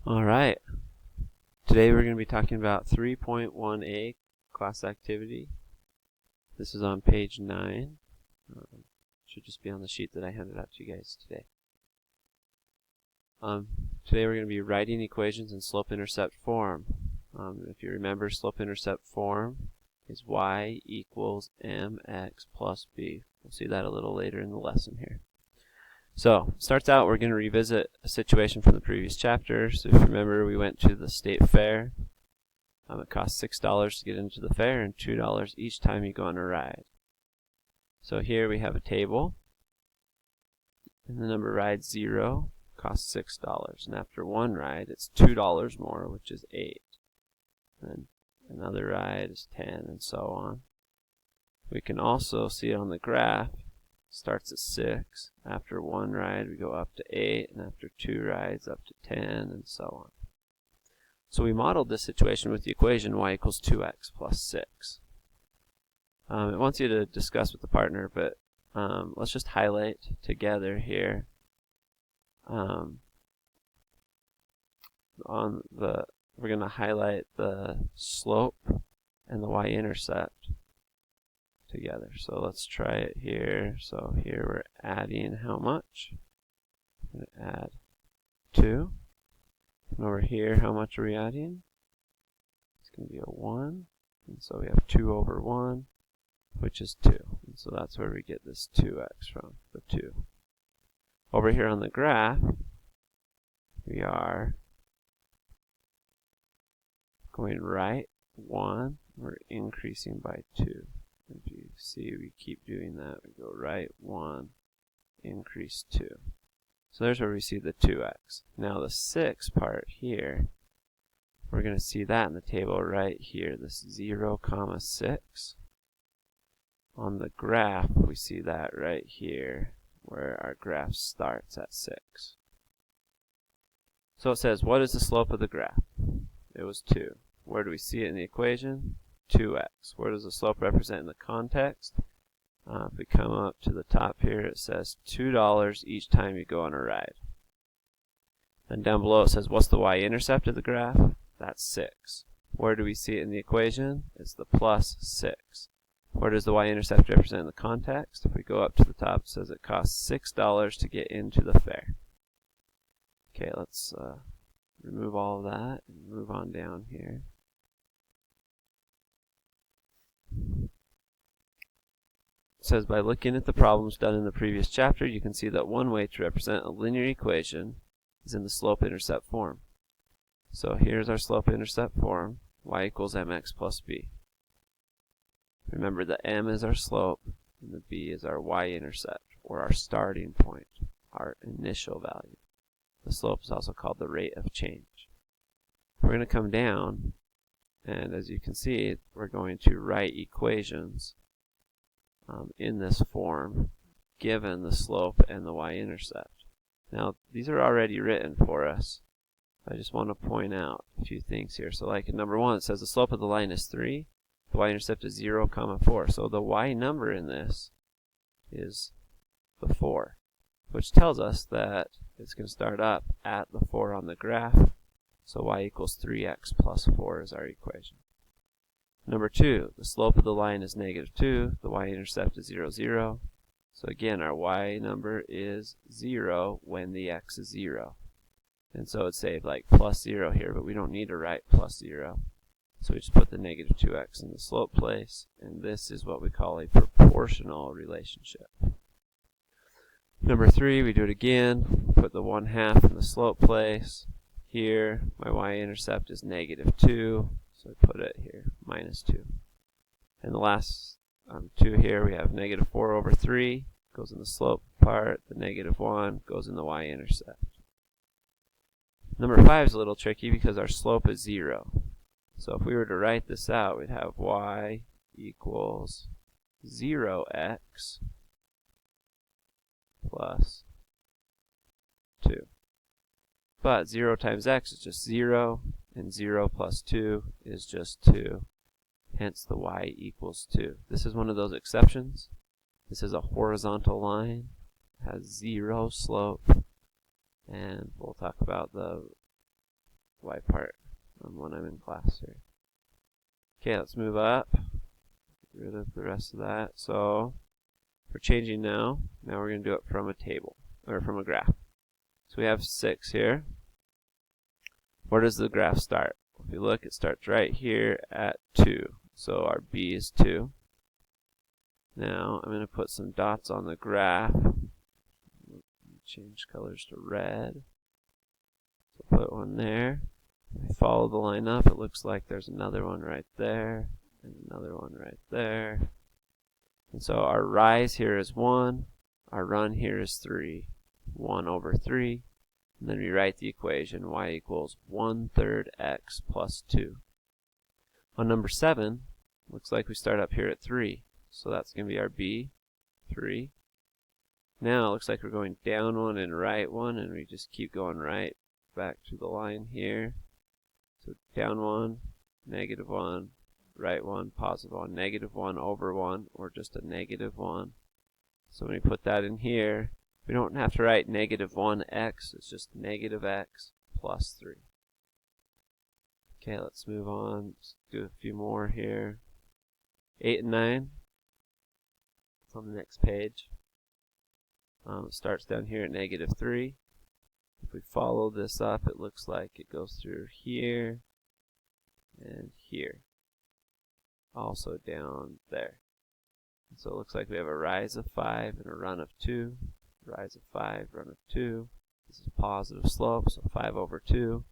Alright, today we're going to be talking about 3.1a class activity. This is on page 9. Should just be on the sheet that I handed out to you guys today. Today we're going to be writing equations in slope-intercept form. If you remember, slope-intercept form is y equals mx plus b. We'll see that a little later in the lesson here. So, starts out, we're going to revisit a situation from the previous chapter. So if you remember, we went to the state fair. It costs $6 to get into the fair and $2 each time you go on a ride. So here we have a table, and the number rides 0 costs $6. And after one ride, it's $2 more, which is 8. And another ride is 10, and so on. We can also see on the graph, starts at 6. After one ride, we go up to 8, and after two rides, up to 10, and so on. So we modeled this situation with the equation y equals 2x plus 6. It wants you to discuss with the partner, but let's just highlight together here. We're going to highlight the slope and the y-intercept together. So let's try it here. So here we're adding how much? I'm going to add 2. And over here, how much are we adding? It's going to be a 1. And so we have 2 over 1, which is 2. And so that's where we get this 2x from, the 2. Over here on the graph, we are going right 1. We're increasing by 2. If you see, we keep doing that. We go right 1, increase 2. So there's where we see the 2x. Now the 6 part here, we're going to see that in the table right here, this 0, 6. On the graph, we see that right here, where our graph starts at 6. So it says, what is the slope of the graph? It was 2. Where do we see it in the equation? 2x. Where does the slope represent in the context? If we come up to the top here, it says $2 each time you go on a ride. Then down below it says, what's the y-intercept of the graph? That's 6. Where do we see it in the equation? It's the plus 6. Where does the y-intercept represent in the context? If we go up to the top, it says it costs $6 to get into the fair. Okay, let's remove all of that and move on down here. It says, by looking at the problems done in the previous chapter, you can see that one way to represent a linear equation is in the slope-intercept form. So here's our slope-intercept form, y equals mx plus b. Remember, the m is our slope, and the b is our y-intercept, or our starting point, our initial value. The slope is also called the rate of change. We're going to come down, and as you can see, we're going to write equations in this form, given the slope and the y-intercept. Now, these are already written for us. I just want to point out a few things here. So like in number 1, it says the slope of the line is 3. The y-intercept is 0, 4. So the y number in this is the 4, which tells us that it's going to start up at the 4 on the graph. So y equals 3x plus 4 is our equation. Number 2, the slope of the line is -2. The y-intercept is 0, 0. So again, our y number is 0 when the x is 0. And so it'd say like plus 0 here, but we don't need to write plus 0. So we just put the -2x in the slope place, and this is what we call a proportional relationship. Number 3, we do it again. Put the 1/2 in the slope place. Here, my y-intercept is -2. So I put it here, -2. And the last 2 here, we have -4 over 3, goes in the slope part. The -1 goes in the y-intercept. Number 5 is a little tricky because our slope is 0. So if we were to write this out, we'd have y equals 0x plus 2. But 0 times x is just 0. And 0 plus 2 is just 2. Hence the y equals 2. This is one of those exceptions. This is a horizontal line. It has 0 slope. And we'll talk about the y part when I'm in class here. Okay, let's move up. Get rid of the rest of that. So we're changing now. Now we're going to do it from a table, or from a graph. So we have 6 here. Where does the graph start? If you look, it starts right here at 2. So our b is 2. Now I'm going to put some dots on the graph. Change colors to red. So put one there. If we follow the line up, it looks like there's another one right there, and another one right there. And so our rise here is 1, our run here is 3. 1 over 3. And then we write the equation y equals 1/3 x plus 2. On number 7, looks like we start up here at 3. So that's going to be our b, 3. Now it looks like we're going down 1 and right 1, and we just keep going right back to the line here. So down 1, negative 1, right 1, positive 1, negative 1 over 1, or just a negative 1. So when we put that in here, we don't have to write negative 1x, it's just negative x plus 3. Okay, let's move on. Let's do a few more here. 8 and 9. It's on the next page. It starts down here at negative 3. If we follow this up, it looks like it goes through here and here. Also down there. And so it looks like we have a rise of 5 and a run of 2. Rise of 5, run of 2. This is positive slope, so 5 over 2.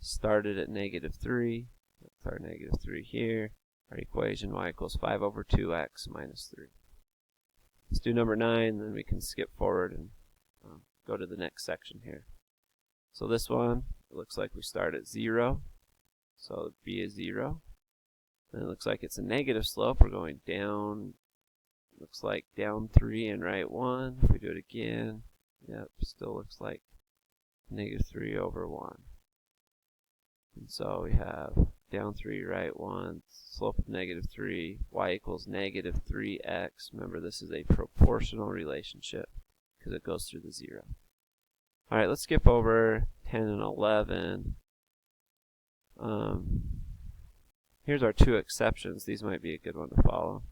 Started at negative 3. That's our negative 3 here. Our equation y equals 5 over 2x minus 3. Let's do number 9, then we can skip forward and go to the next section here. So this one, it looks like we start at 0. So b is 0. Then it looks like it's a negative slope. We're going down. Looks like down 3 and right 1. If we do it again, yep, still looks like negative 3 over 1. And so we have down 3, right 1, slope of negative 3, y equals negative 3x. Remember, this is a proportional relationship because it goes through the 0. All right, let's skip over 10 and 11. Here's our 2 exceptions. These might be a good one to follow.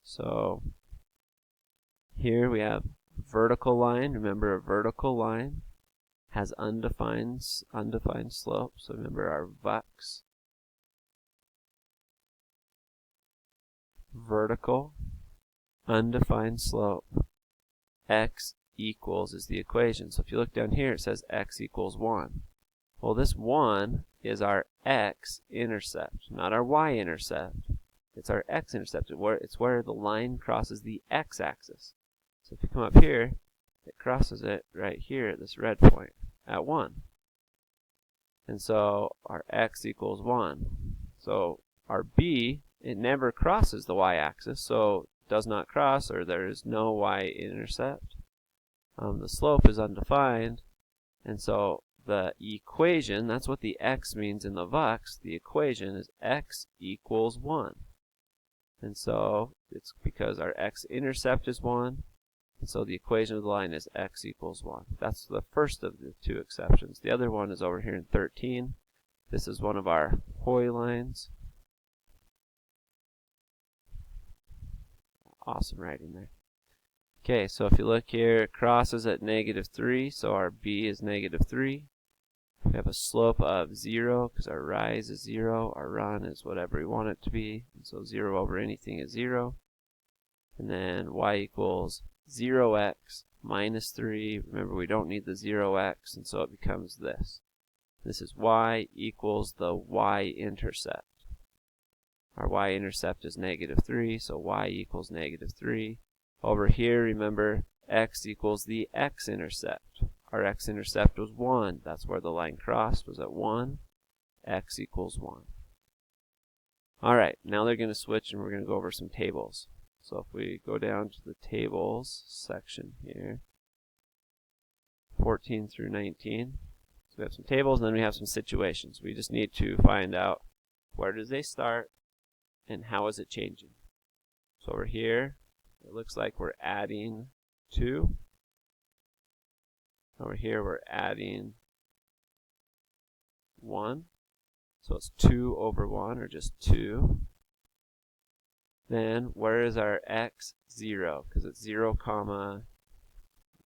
So here we have vertical line. Remember, a vertical line has undefined slope. So remember our vux. Vertical, undefined slope. X equals is the equation. So if you look down here, it says x equals 1. Well, this 1 is our x-intercept, not our y-intercept. It's our x-intercept. It's where the line crosses the x-axis. So if you come up here, it crosses it right here at this red point at 1. And so our x equals 1. So our b, it never crosses the y-axis, so it does not cross, or there is no y-intercept. The slope is undefined, and so the equation, that's what the x means in the vux, the equation is x equals 1. And so it's because our x-intercept is 1, and so the equation of the line is x equals 1. That's the first of the 2 exceptions. The other one is over here in 13. This is one of our Hoy lines. Awesome writing there. Okay, so if you look here, it crosses at negative 3, so our b is negative 3. We have a slope of 0 because our rise is 0, our run is whatever we want it to be, and so 0 over anything is 0. And then y equals 0x minus 3. Remember, we don't need the 0x, and so it becomes this. This is y equals the y-intercept. Our y-intercept is negative 3, so y equals negative 3. Over here, remember, x equals the x-intercept. Our x-intercept was 1. That's where the line crossed, was at 1. X equals 1. All right, now they're going to switch, and we're going to go over some tables. So if we go down to the tables section here, 14 through 19. So we have some tables, and then we have some situations. We just need to find out where do they start, and how is it changing. So over here, it looks like we're adding 2. Over here, we're adding 1. So it's 2 over 1, or just 2. Then where is our x? 0, because it's 0 comma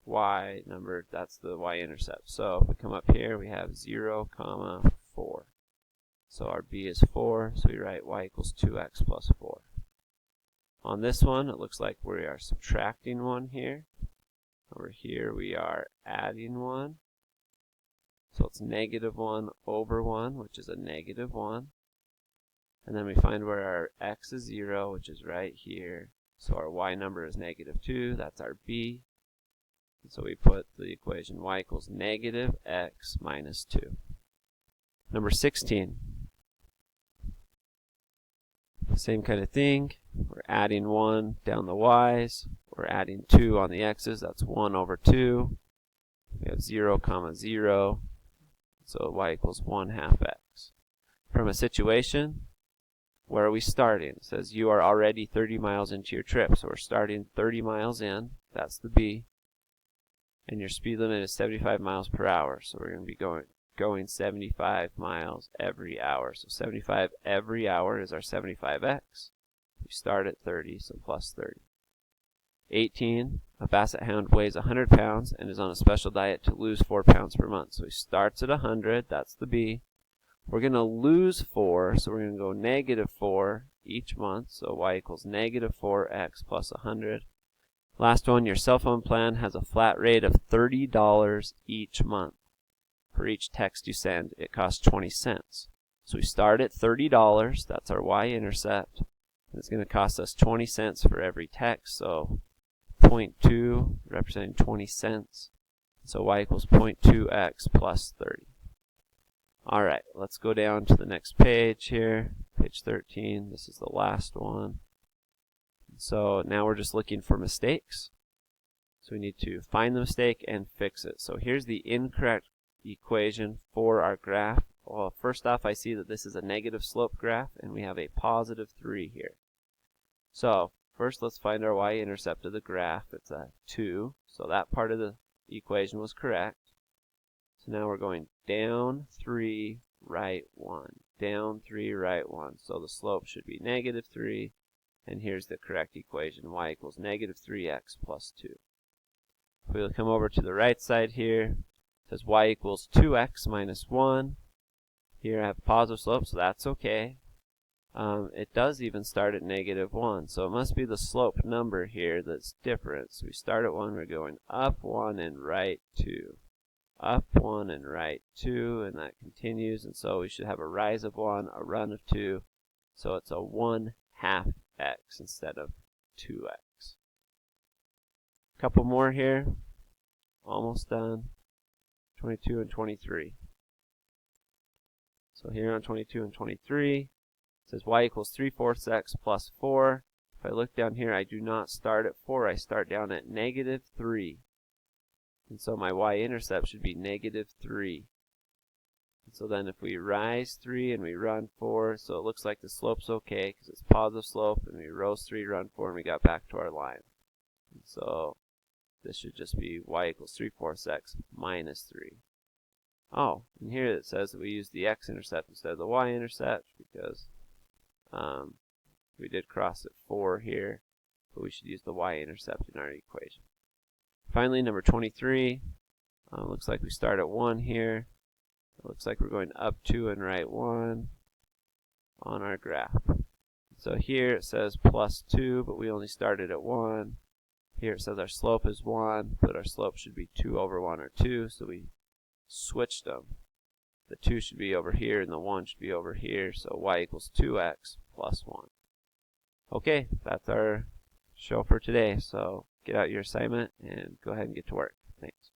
y number. That's the y-intercept. So if we come up here, we have 0 comma 4. So our b is 4, so we write y equals 2x plus 4. On this one, it looks like we are subtracting 1 here. Over here, we are adding 1. So it's negative 1 over 1, which is a negative 1. And then we find where our x is 0, which is right here. So our y number is negative 2. That's our b. And so we put the equation y equals negative x minus 2. Number 16. Same kind of thing. We're adding 1 down the y's. We're adding 2 on the x's. That's 1 over 2. We have 0 comma 0. So y equals 1/2 x. From a situation, where are we starting? It says you are already 30 miles into your trip. So we're starting 30 miles in. That's the b. And your speed limit is 75 miles per hour. So we're going to be going 75 miles every hour. So 75 every hour is our 75x. We start at 30, so plus 30. 18, a Basset Hound weighs 100 pounds and is on a special diet to lose 4 pounds per month. So he starts at 100, that's the b. We're going to lose 4, so we're going to go negative 4 each month. So y equals negative 4x plus 100. Last one, your cell phone plan has a flat rate of $30 each month. For each text you send, it costs 20 cents. So we start at $30, that's our y-intercept. It's going to cost us 20 cents for every text, so 0.2 representing 20 cents. So y equals 0.2x plus 30. Alright, let's go down to the next page here, page 13. This is the last one. So now we're just looking for mistakes. So we need to find the mistake and fix it. So here's the incorrect equation for our graph. Well, first off, I see that this is a negative slope graph, and we have a positive 3 here. So first, let's find our y-intercept of the graph. It's a 2, so that part of the equation was correct. So now we're going down 3, right 1. Down 3, right 1. So the slope should be negative 3, and here's the correct equation. Y equals negative 3x plus 2. If we come over to the right side here, it says y equals 2x minus 1. Here I have a positive slope, so that's okay. It does even start at negative 1, so it must be the slope number here that's different. So we start at 1, we're going up 1 and right 2. Up 1 and right 2, and that continues, and so we should have a rise of 1, a run of 2, so it's a 1/2 x instead of 2x. A couple more here, almost done, 22 and 23. So here on 22 and 23, it says y equals 3/4 x plus 4. If I look down here, I do not start at 4, I start down at negative 3. And so my y-intercept should be negative 3. And so then if we rise 3 and we run 4, so it looks like the slope's okay because it's positive slope, and we rose 3, run 4, and we got back to our line. And so this should just be y equals 3/4 x minus 3. Oh, and here it says that we use the x-intercept instead of the y-intercept because we did cross at 4 here, but we should use the y-intercept in our equation. Finally, number 23, looks like we start at 1 here. It looks like we're going up 2 and right 1 on our graph. So here it says plus 2, but we only started at 1. Here it says our slope is 1, but our slope should be 2 over 1 or 2, so we switched them. The 2 should be over here and the 1 should be over here, so y equals 2x plus 1. Okay, that's our show for today, so get out your assignment and go ahead and get to work. Thanks.